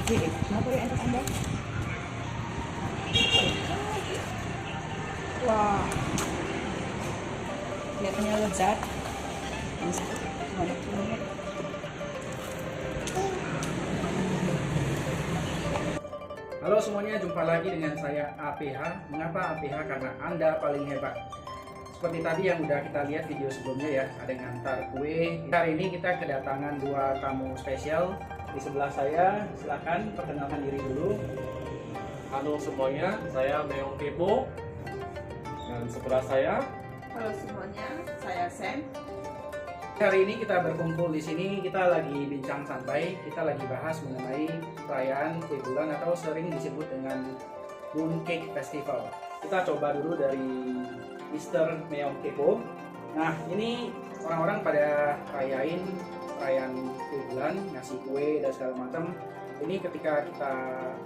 Jadi, kenapa ya enak Anda? Wah, kelihatannya lezat. Halo semuanya, jumpa lagi dengan saya APH. Mengapa APH? Karena Anda paling hebat. Seperti tadi yang udah kita lihat video sebelumnya ya, ada ngantar kue. Hari ini kita kedatangan dua tamu spesial. Di sebelah saya, silakan perkenalkan diri dulu. Halo semuanya, saya Meong Kepo. Dan sebelah saya, Halo semuanya, saya Sam. Hari ini kita berkumpul di sini, kita lagi bincang santai, kita lagi bahas mengenai perayaan kue bulan atau sering disebut dengan Mooncake Festival. Kita coba dulu dari Mr. Meong Kepo. Nah, ini orang-orang pada perayaan kue bulan, ngasih kue dan segala macam. Ini ketika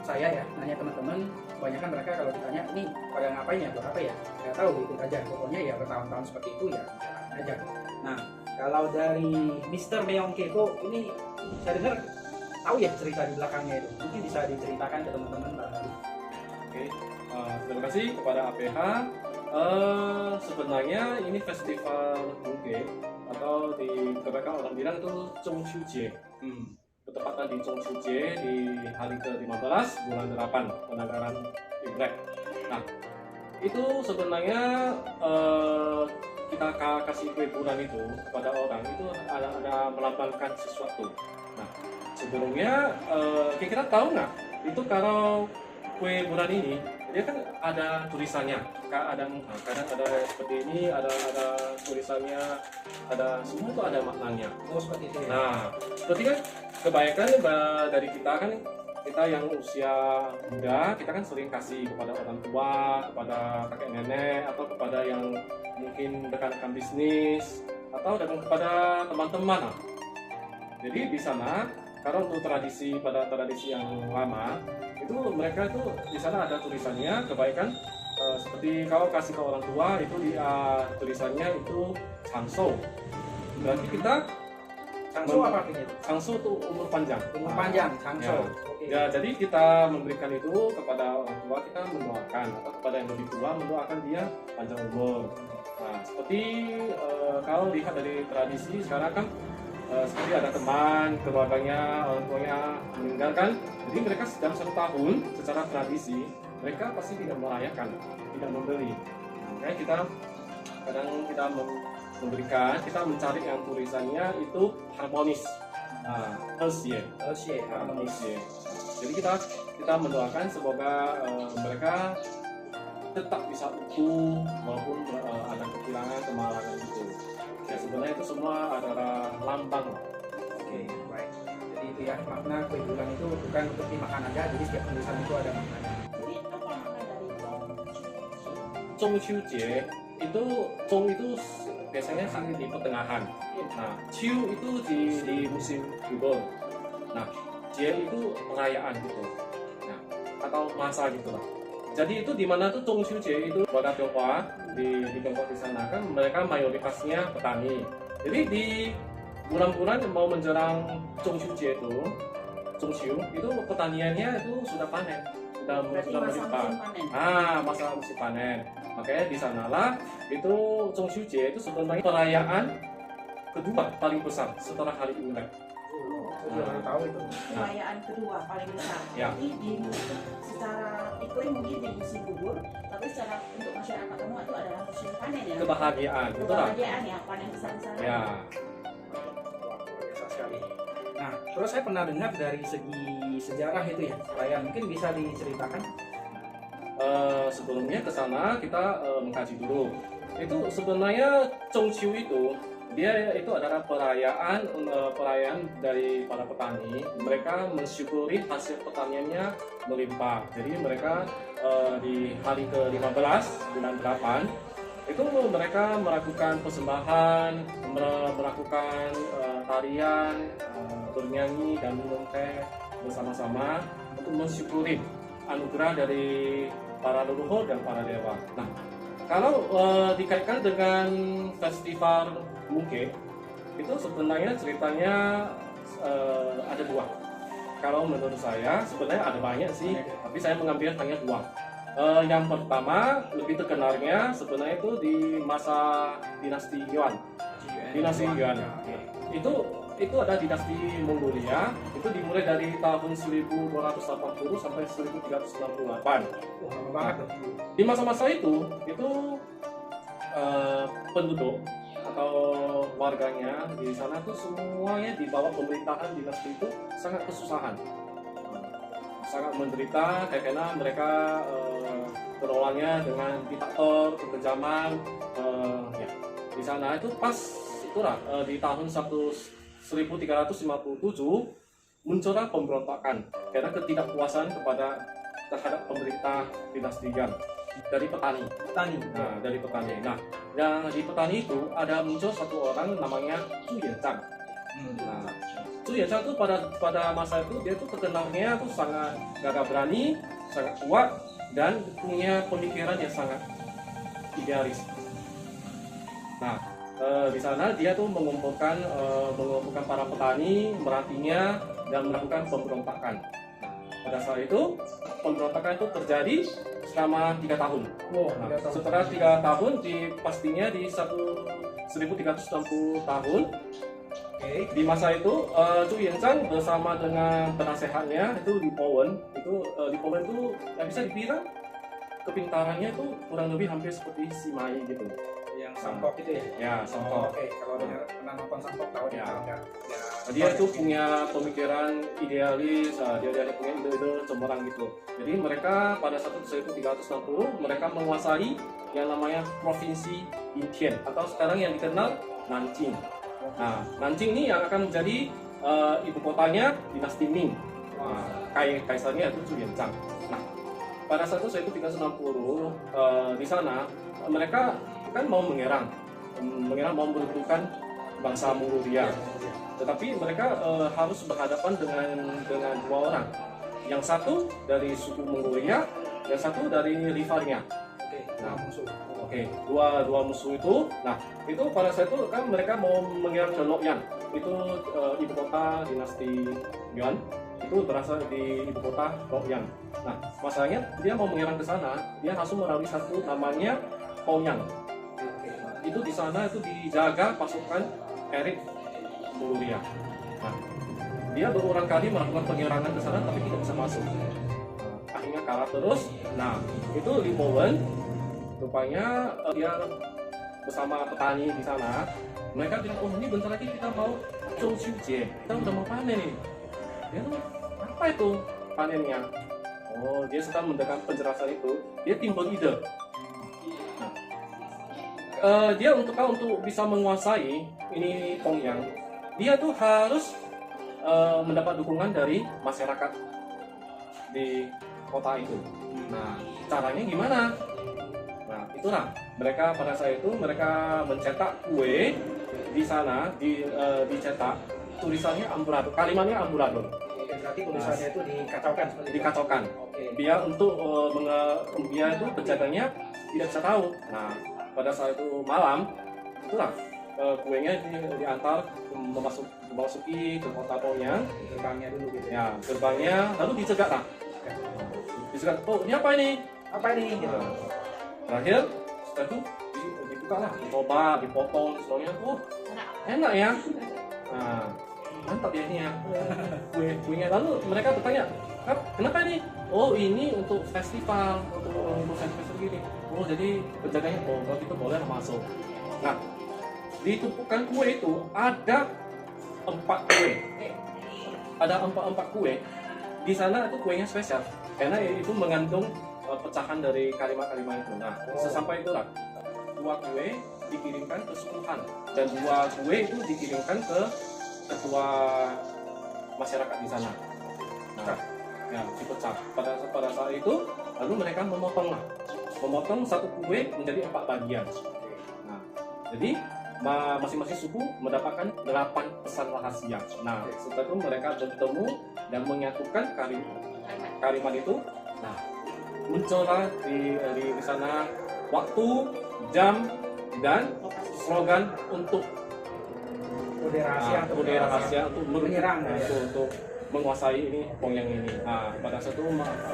saya ya nanya teman-teman, kebanyakan mereka kalau ditanya ini pada ngapain ya, buat apa ya, nggak tahu, ikut aja. Pokoknya ya bertahun-tahun seperti itu ya jalanin aja. Nah, kalau dari Mr. Meong Kepo ini saya dengar tahu ya cerita di belakangnya itu, mungkin bisa diceritakan ke teman-teman barangkali. oke, terima kasih kepada APH. Sebenarnya ini festival Mooncake atau di kebanyakan orang bilang itu Zhongqiujie. Bertepatan di Zhongqiujie di hari ke-15 bulan 8 penanggalan Imlek. Nah, itu sebenarnya kita kasih kue bulan itu kepada orang itu ada melambangkan sesuatu. Nah, sebelumnya kira-kira tahu nggak itu kalau kue bulan ini dia kan ada tulisannya, kadang ada seperti ini, ada tulisannya, ada semua itu ada maknanya. Oh, seperti itu ya. Nah, seperti kan kebanyakan dari kita kan, kita yang usia muda, kita kan sering kasih kepada orang tua, kepada kakek nenek, atau kepada yang mungkin rekan-rekan bisnis, atau kepada teman-teman. Jadi di sana, karena untuk pada tradisi yang lama, itu mereka itu di sana ada tulisannya, kebaikan seperti kalau kasih ke orang tua itu tulisannya itu Changshou. Berarti kita Changshou apa artinya itu? Changshou itu umur panjang. Umur panjang, Changshou. Ya. Oke. Ya, jadi kita memberikan itu kepada orang tua, kita mendoakan, atau kepada yang lebih tua mendoakan dia panjang umur. Nah, seperti kalau lihat dari tradisi sekarang kan seperti ada teman, keluarganya, orang tuanya meninggalkan, jadi mereka dalam 1 tahun secara tradisi mereka pasti tidak merayakan, tidak membeli. Makanya kita kadang kita memberikan, kita mencari yang tulisannya itu harmonis. Nah, harmonis. Jadi kita mendoakan semoga mereka tetap bisa utuh walaupun ada kekurangan, kemalangan itu. Ya, sebenarnya itu semua adalah lambang. Oke, baik. Jadi itu ya, makna kue bulan itu bukan untuk dimakan aja, jadi setiap tulisan itu ada maknanya. Jadi apa makna dari Zhongqiujie itu Zhong itu biasanya sih di pertengahan. Nah, Qiu itu di musim gugur. Nah, Jie itu perayaan gitu. Nah, atau masa gitu lah. Jadi itu di mana tuh Zhongqiujie itu warga Tionghoa di Tiongkok di sana kan mereka mayoritasnya petani. Jadi di bulan-bulan mau menjelang Zhongqiujie itu pertaniannya itu sudah panen, sudah melimpah. Masa musim panen. Makanya di sanalah itu Zhongqiujie itu sebenarnya perayaan kedua paling besar setelah hari Imlek. Saya baru tahu itu. perayaan kedua paling besar? Ya. Jadi secara iklim mungkin di musim gugur, tapi secara untuk masyarakat umum itu adalah musim panen ya. Kebahagiaan, betul lah. Kebahagiaan ya, panen besar-besar. Ya. Wah, luar biasa sekali. Nah, terus saya pernah dengar dari segi sejarah itu ya, perayaan mungkin bisa diceritakan. Sebelumnya ke sana kita mengkaji dulu. Itu sebenarnya Zhongqiu itu dia itu adalah perayaan dari para petani. Mereka mensyukuri hasil pertaniannya melimpah. Jadi mereka di hari ke-15 bulan 8 itu mereka melakukan persembahan, melakukan tarian, bernyanyi dan minum teh bersama-sama untuk mensyukuri anugerah dari para leluhur dan para dewa. Nah, kalau dikaitkan dengan festival Mooncake itu sebenarnya ceritanya ada dua. kalau menurut saya sebenarnya ada banyak sih, tapi saya mengambil hanya dua. Yang pertama lebih terkenalnya sebenarnya itu di masa dinasti Yuan. Dinasti Yuan. Itu ada dinasti Mongolia, itu dimulai dari tahun 1280 sampai 1368. Lama banget tuh. Di masa-masa itu penduduk atau warganya di sana tuh semuanya di bawah pemerintahan dinasti itu sangat kesusahan, sangat menderita karena mereka terolangnya dengan diktator kekejaman. Ya. Di sana itu pas itulah di tahun 1357 muncullah pemberontakan karena ketidakpuasan terhadap pemerintah dinasti Yuan dari petani. Nah, dari petani. Nah, yang di petani itu ada muncul satu orang namanya Zhu Yanzhang. Nah, Zhu Yanzhang itu pada masa itu dia tuh terkenalnya tuh sangat gagah berani, sangat kuat dan punya pemikiran yang sangat idealis. Nah, di sana dia tuh mengumpulkan para petani, melatihnya dan melakukan pemberontakan. Pada saat itu pemberontakan itu terjadi selama 3 tahun. Nah, setelah 3 tahun pastinya di 1360 tahun. Di masa itu Zhu Yanzhang bersama dengan penasehatnya itu Li Powen itu yang bisa dibilang kepintarannya itu kurang lebih hampir seperti si Mai gitu. Yang Sangkok itu ya? Ya, Sangkok. Kalau pernah nonton Sangkok tahu ya. Dia tuh punya pemikiran idealis, dia punya ide-ide cemerlang gitu. Jadi mereka pada 1360 mereka menguasai yang namanya provinsi Yintian atau sekarang yang dikenal Nanjing. Nah, Nanjing ini yang akan menjadi ibu kotanya dinasti Ming. Kaisarnya itu Zhu Yanzhang. Nah, pada 1360 di sana mereka kan mau menyerang mau merebutkan bangsa Mongolia. Tetapi mereka harus berhadapan dengan dua orang. Yang satu dari suku Mongolia, yang satu dari rivalnya. Dua musuh itu. Nah, itu pada saat itu kan mereka mau menyerang ke Luoyang. Itu ibu kota dinasti Yuan. Itu berasal di ibu kota Luoyang. Nah, masalahnya dia mau menyerang ke sana, dia langsung melalui satu namanya Poyang. Itu di sana itu dijaga pasukan elit Mongolia. Nah, dia berulang kali melakukan penyerangan ke sana tapi tidak bisa masuk. Akhirnya kalah terus. Nah, itu Li Powen rupanya dia bersama petani di sana. Mereka bilang, oh ini bentar lagi kita mau Zhou Xiujie, kita udah mau panen nih. Dia tuh apa itu panennya? Oh, dia sedang mendengar penjelasan itu, dia timbul ide. Dia untuk bisa menguasai ini Pongyang, dia tuh harus mendapat dukungan dari masyarakat di kota itu. Nah, caranya gimana? Nah, itulah mereka pada saat itu mereka mencetak kue di sana dicetak tulisannya amburadul, kalimatnya amburadul. Berarti tulisannya itu dikacaukan seperti itu? Dikacaukan. Biar untuk biar itu penjaganya tidak bisa tahu. Nah, pada saat itu malam, itulah kuenya diantar memasuki ke kota Pongyang. Gerbangnya dulu gitu ya. Gerbangnya lalu dicegat lah. Dicegat. Oh, ini apa ini? Apa ini? Gitu. Terakhir setelah itu dibuka lah, dicoba, dipotong semuanya. Oh, enak ya. Nah, mantap ya ini ya. Kuenya. Lalu mereka bertanya, kenapa ini? Oh, ini untuk festival, untuk festival gini. Oh, jadi penjaganya, oh kalau itu boleh masuk. Nah, di tumpukan kue itu ada 4 kue. Ada 4 kue. Di sana itu kuenya spesial karena itu mengandung pecahan dari kalimat-kalimat itu. Nah, sesampai itulah 2 kue dikirimkan ke Sultan dan 2 kue itu dikirimkan ke ketua masyarakat di sana. Nah, ya dipecah. Pada saat itu lalu mereka memotong satu kue menjadi 4 bagian. Nah, jadi masing-masing suku mendapatkan 8 pesan rahasia. Nah, setelah itu mereka bertemu dan menyatukan kalimat itu. Nah, muncullah di sana waktu, jam, dan slogan untuk kode rahasia untuk menyerang, untuk menguasai ini Pongyang ini. Nah, pada satu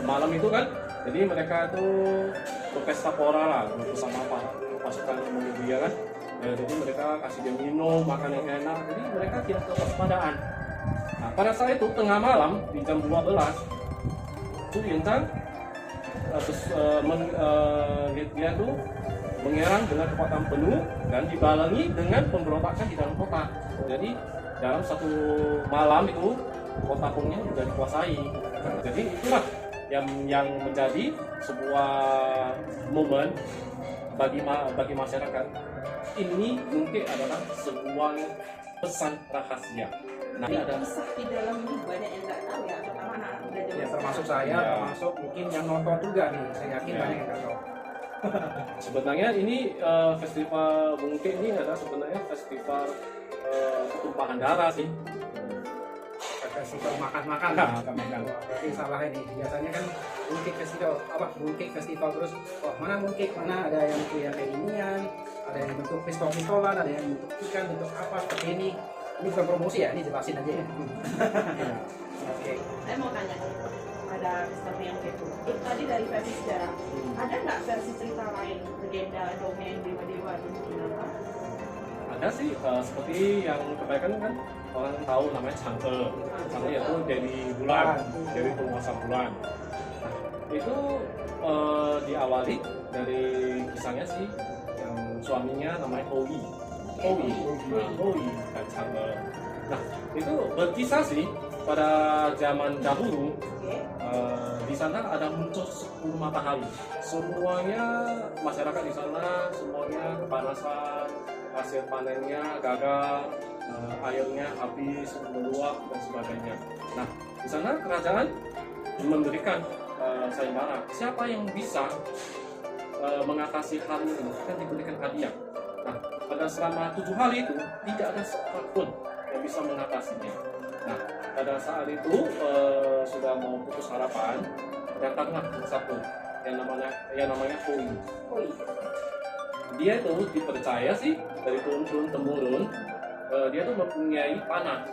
malam itu kan, jadi mereka itu berpesta pora lah bersama pasukan dia kan. Ya, jadi mereka kasih dia minum, makan yang enak. Jadi mereka tidak kewaspadaan. Nah, pada saat itu tengah malam di jam 12, Su Yuntang dia tuh menyerang dengan kekuatan penuh dan dibarengi dengan pemberontakan di dalam kota. Jadi dalam satu malam itu kota Pongyang sudah dikuasai. Jadi itulah yang menjadi sebuah momen bagi masyarakat. Ini mungkin adalah sebuah pesan rahasia. Nah, Tapi ada kisah di dalam ini banyak yang nggak tahu ya, terutama anak-anak muda zaman Ya termasuk sekarang. saya, Ya. termasuk mungkin yang nonton juga nih. Saya yakin Ya. banyak yang nggak tahu. sebenarnya ini festival Bungke ini adalah sebenarnya festival pertumpahan darah sih. Festival makan-makan. Nah, makan-makan. Wah, berarti salah ini. Biasanya kan mooncake festival, mooncake festival terus. Wah, mana mooncake, mana ada yang kayak ginian, ada yang bentuk pistol-pistolan, ada yang bentuk ikan, bentuk apa seperti ini. Ini bukan promosi ya, ini jelasin aja ya. Oke. Saya mau tanya pada Mr. yang itu tadi dari versi sejarah, ada nggak versi cerita lain, legenda, dongeng, dewa-dewa di Minangka? Ada sih seperti yang kebanyakan kan orang tahu namanya Chang'e. Chang'e itu Dewi Bulan, Dewi penguasa bulan. Nah, itu diawali dari kisahnya sih yang suaminya namanya Hoi. Hoi dan Chang'e. Nah, itu berkisah sih pada zaman dahulu. Oke. Di sana ada muncul 10 matahari. Semuanya masyarakat di sana semuanya kepanasan, hasil panennya gagal, airnya habis, meluap dan sebagainya. Nah, di sana kerajaan memberikan sayembara. Siapa yang bisa mengatasi hal ini akan diberikan hadiah. Nah, pada selama 7 hari itu tidak ada seorang pun yang bisa mengatasinya. Nah, pada saat itu sudah mau putus harapan, datanglah satu yang namanya Hoi. Hoi. Dia itu dipercaya sih dari turun temurun, dia tuh mempunyai panah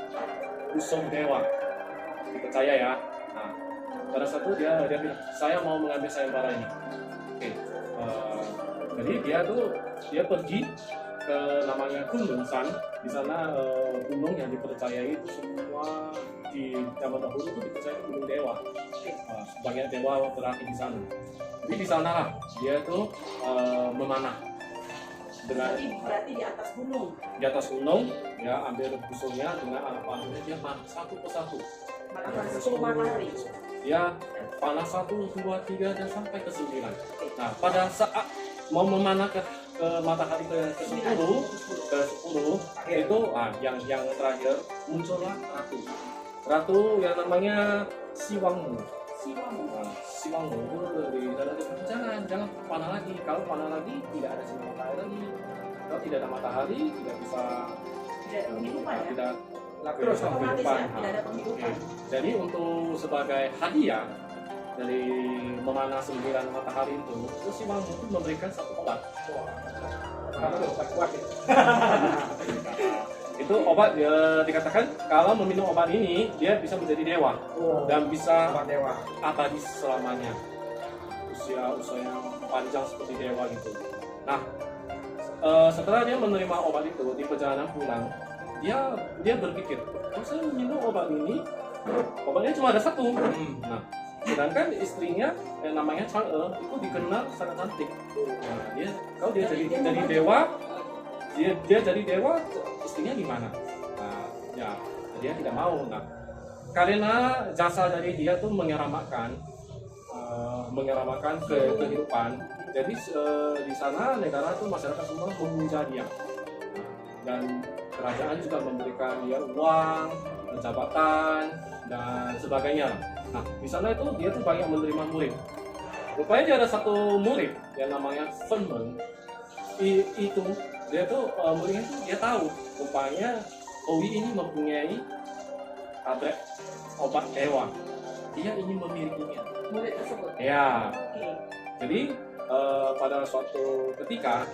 busung dewa, dipercaya ya. Nah, pada saat itu dia bilang, saya mau mengambil sayembara ini. Oke. Jadi dia pergi ke namanya Gunung San. Di sana gunung yang dipercayai itu semua di zaman dahulu itu dipercaya gunung dewa. Banyak dewa berarti di sana. Jadi di sana lah dia tuh memanah dengan Berarti di atas gunung. di atas gunung, ya ambil busungnya dengan alat panahnya, dia panah satu persatu. Matahari 10 matahari. Dia panah 1, 2, 3 dan sampai ke 9. Nah, pada saat mau memanah ke matahari ke 10 itu yang terakhir muncullah ratu yang namanya Siwangmu. Nah, Siwangmu itu di dalam jangan panah lagi. Kalau panah lagi tidak ada sinar matahari lagi. Kalau tidak ada matahari tidak bisa Tidak ada penghidupan ya. tidak Terus Otomatis ya, tidak ada penghidupan. Jadi untuk sebagai hadiah dari memanah 9 matahari itu si Wang itu memberikan satu obat. Itu obat dikatakan kalau meminum obat ini dia bisa menjadi dewa dan bisa Obat dewa. abadi selamanya. Usia yang panjang seperti dewa gitu. Nah, setelah dia menerima obat itu di perjalanan pulang, dia berpikir, kalau saya minum obat ini, obatnya cuma ada satu. Nah, sedangkan istrinya yang namanya Chang'e itu dikenal sangat cantik. Nah, kalau dia jadi dewa, dia jadi dewa, istrinya gimana? Nah, ya dia tidak mau. Nah, karena jasa dari dia tuh menyeramkan kehidupan. Jadi di sana negara tuh masyarakat semua memuja dia. Dan kerajaan juga memberikan dia uang, jabatan dan sebagainya. Nah, di sana itu dia tuh banyak menerima murid. Rupanya dia ada satu murid yang namanya Fenmen. Itu dia tuh muridnya tuh dia tahu rupanya Hoi ini mempunyai tablet obat dewa. Dia ingin memilikinya. Murid tersebut. Ya, Oke. jadi pada suatu ketika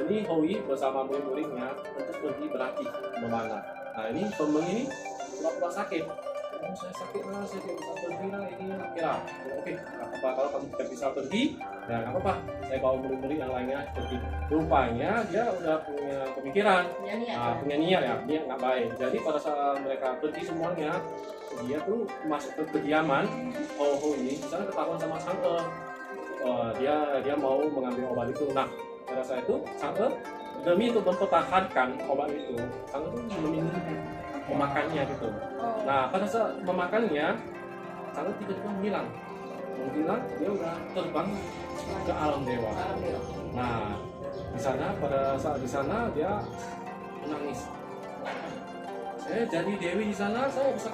ini Hoi bersama murid-muridnya untuk pergi berlatih memanah. Nah, ini Fenmen ini pura-pura sakit. Oh, saya sakit lah, saya tidak bisa pergi lah, ini kira. Oke, nggak apa-apa kalau kamu tidak bisa pergi, ya nggak apa-apa. Saya bawa murid-murid yang lainnya pergi. Rupanya dia udah punya pemikiran, Punya niat ya. punya niat ya, niat nggak baik. Jadi pada saat mereka pergi semuanya, dia tuh masuk ke kediaman. Oh ini, misalnya ketahuan sama Sangke, dia mau mengambil obat itu. Nah, pada saat itu Sangke demi untuk mempertahankan obat itu, Sangke tuh memakannya gitu. Oh. Nah, pada saat memakannya, Sangke tiba-tiba menghilang. Dia udah terbang ke alam dewa. Alhamdulillah. Nah, pada saat di sana dia menangis. Saya jadi dewi di sana, saya bisa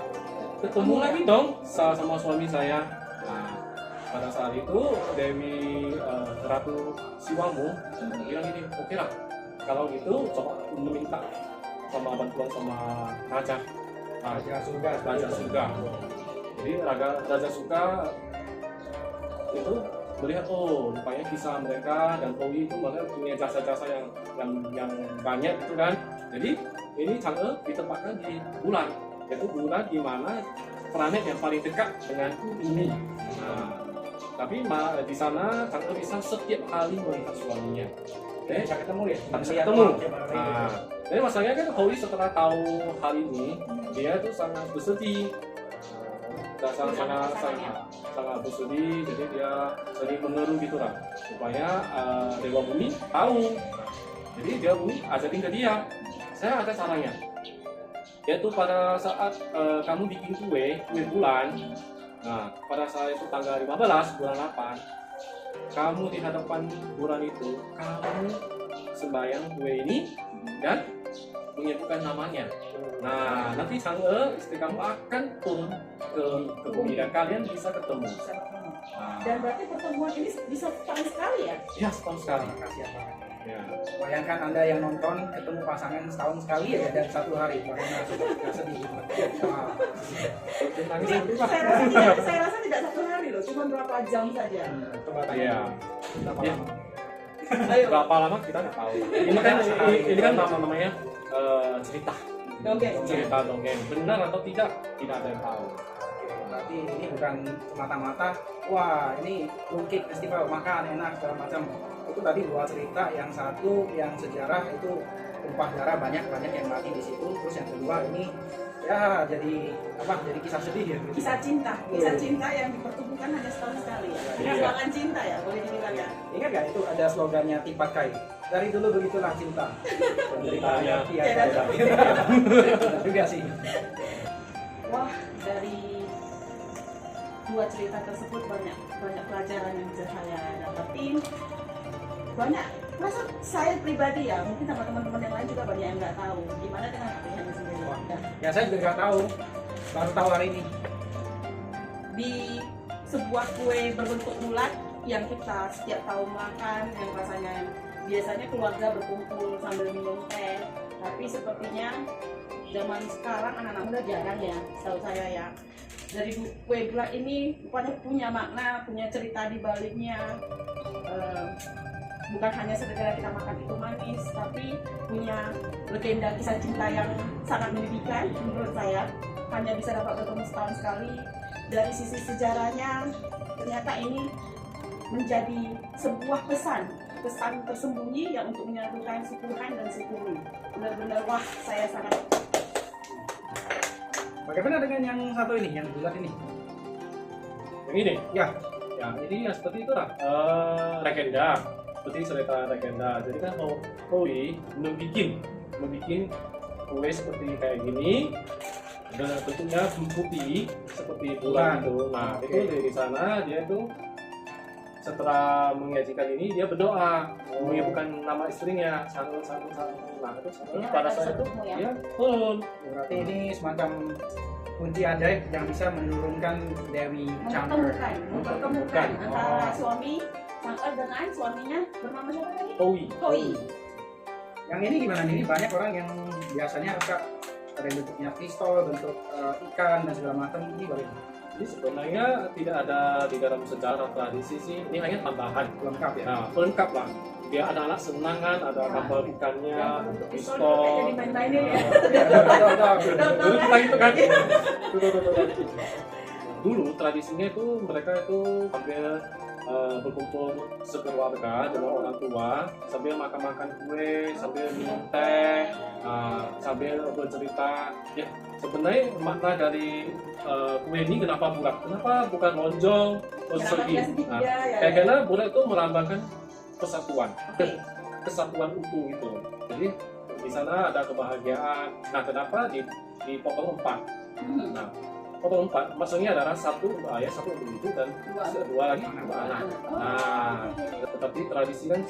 ketemu lagi dong sama suami saya. Nah, pada saat itu Dewi Ratu Siwamu bilang gini, oke lah, kalau gitu coba meminta sama bantuan sama raja surga. Jadi raja surga itu melihat, oh rupanya kisah mereka dan Towi itu mereka punya jasa-jasa yang banyak gitu kan. Jadi ini Chang'e ditempatkan di bulan, yaitu bulan di mana planet yang paling dekat dengan bumi. Nah, tapi di sana Chang'e bisa setiap kali melihat suaminya. Bisa ketemu ya? Bisa ketemu. Nah, jadi masalahnya kan Towi setelah tahu hal ini, dia tuh sangat bersedih. Sangat bersedih, jadi dia sering mengeluh gitu lah supaya Dewa Bumi tahu. Jadi Dewa Bumi ajarin ke dia, saya ada caranya, yaitu pada saat kamu bikin kue bulan. Nah, pada saat itu tanggal 15 bulan 8, kamu di hadapan bulan itu kamu sembahyang kue ini dan menyebutkan namanya. Nah, nanti Chang'e istri kamu akan turun ke bumi dan kalian bisa ketemu. Nah, Dan berarti pertemuan ini bisa setahun sekali ya? ya setahun sekali. Kasihan banget. Ya. Bayangkan Anda yang nonton ketemu pasangan setahun sekali ya dan 1 hari, bagaimana sudah sedih gitu. Wah. Saya rasa tidak 1 hari loh, cuma berapa jam saja. Coba tanya. Iya. Berapa Ya. lama? Ayo. Berapa lama kita nggak tahu. Ini kan namanya cerita. Cerita dongeng. Benar atau tidak ada yang tahu. Oke, berarti ini bukan semata-mata wah ini Mooncake Festival makan enak segala macam. Itu tadi 2 cerita, yang satu yang sejarah itu tumpah darah banyak yang mati di situ. Terus yang kedua ini ya jadi kisah sedih ya. Kisah cinta yang dipertemukan hanya setahun sekali ya. Iya. Kembangan cinta ya, boleh dibilang ya. Ingat gak itu ada slogannya Tipat Kai? Dari dulu begitulah cinta. Penderitaannya Benar juga sih. Wah, dari 2 cerita tersebut banyak pelajaran yang bisa saya dapetin. Banyak, masa saya pribadi ya, mungkin sama teman-teman yang lain juga banyak yang nggak tahu gimana dengan pilihannya sendiri. Nah, Ya saya juga nggak tahu, baru tahu hari ini. di sebuah kue berbentuk bulat yang kita setiap tahun makan, yang rasanya biasanya keluarga berkumpul sambil minum teh, tapi sepertinya zaman sekarang anak-anak muda jarang ya, setahu saya ya. Dari kue bulat ini rupanya punya makna, punya cerita di baliknya. Bukan hanya sekedar kita makan itu manis, tapi punya legenda kisah cinta yang sangat menyedihkan menurut saya. Hanya bisa dapat bertemu setahun sekali. Dari sisi sejarahnya, ternyata ini menjadi sebuah pesan tersembunyi yang untuk menyatukan suku Han dan suku Lu. Benar-benar wah, saya sangat. Bagaimana dengan yang satu ini, yang bulat ini? Yang ini? Ya. Ya, ini ya seperti itulah. Legenda. Seperti cerita legenda. Jadi kan Towi membikin kue seperti kayak gini dan bentuknya putih seperti bulan itu. Nah, itu di sana dia itu setelah menyajikan ini dia berdoa menyebutkan nama istrinya satu. Nah, itu pada saat itu dia turun. Berarti ini semacam kunci ajaib yang bisa menurunkan Dewi Chang'e. mempertemukan antara suami Chang'e dengan suaminya bernama siapa tadi? Towi. Yang ini gimana? Ini banyak orang yang biasanya suka ada yang bentuknya pistol, bentuk ikan dan segala macam. Ini bagaimana? Jadi sebenarnya tidak ada di dalam sejarah tradisi sih. Ini hanya tambahan. Lengkap ya? Nah, pelengkap lah. dia anak-anak senang kan, ada gambar ikannya, Yang bentuk pistol pistol. kayaknya dimain-mainin ya. Dulu kita itu kan. Dulu tradisinya itu mereka itu hampir berkumpul sekeluarga dengan orang tua sambil makan-makan kue, sambil minum teh, sambil bercerita. Ya sebenarnya makna dari kue ini kenapa bulat? Kenapa bukan lonjong atau Kenapa segi? dia segitiga, ya? Karena bulat itu melambangkan persatuan, Oke. kesatuan utuh itu. Jadi di sana ada kebahagiaan. Nah kenapa dipotong 4? Nah, potong 4 maksudnya adalah satu untuk ayah, satu untuk ibu, dan dua lagi untuk anak. Nah, tetapi tradisi kan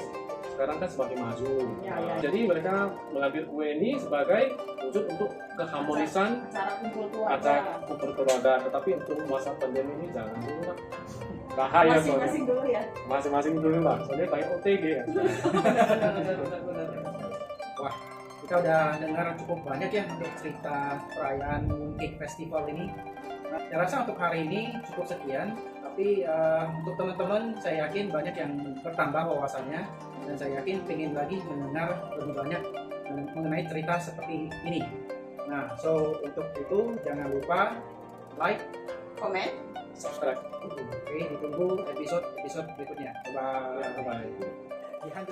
sekarang kan semakin maju. Ya, Nah, ya. jadi mereka mengambil kue ini sebagai wujud untuk keharmonisan Acara kumpul keluarga. acara kumpul keluarga. Tetapi untuk masa pandemi ini jangan dulu lah. Bahaya soalnya. Masing-masing dulu ya. Masing-masing dulu lah. Soalnya banyak OTG ya. Wah, kita udah dengar cukup banyak ya untuk cerita perayaan Mooncake Festival ini. Nah, saya rasa untuk hari ini cukup sekian. Tapi untuk teman-teman, saya yakin banyak yang bertambah wawasannya, dan saya yakin pengen lagi mendengar lebih banyak mengenai cerita seperti ini. Nah, so untuk itu jangan lupa like, Komen. Subscribe. oke, ditunggu episode berikutnya. Bye. Ya, bye. Jihan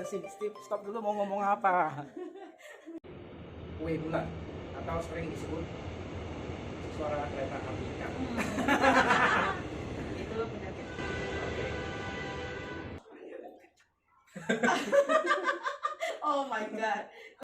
stop dulu, mau ngomong apa? Kue bulan atau sering disebut suara kereta api. Itu penyakit. Oke. Oh my god.